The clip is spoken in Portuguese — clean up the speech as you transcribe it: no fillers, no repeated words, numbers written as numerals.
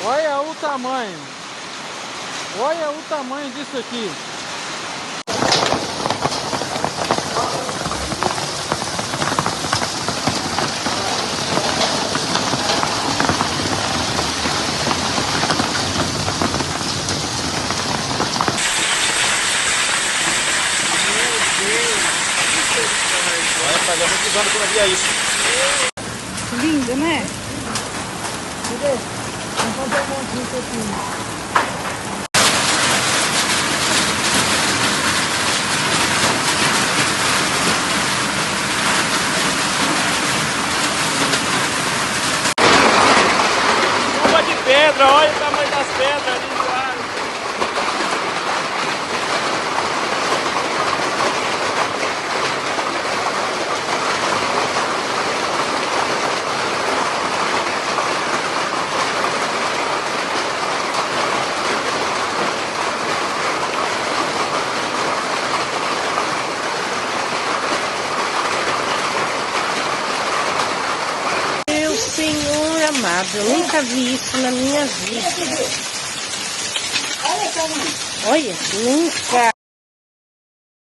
Olha o tamanho. Olha o tamanho disso aqui. Fazia muitos anos que eu não via isso. Lindo, né? Cadê? Vamos fazer um monte disso aqui. Chuva de pedra, olha o tamanho das pedras ali do lado. Meu Senhor amado, eu nunca vi isso na minha vida. Olha, nunca.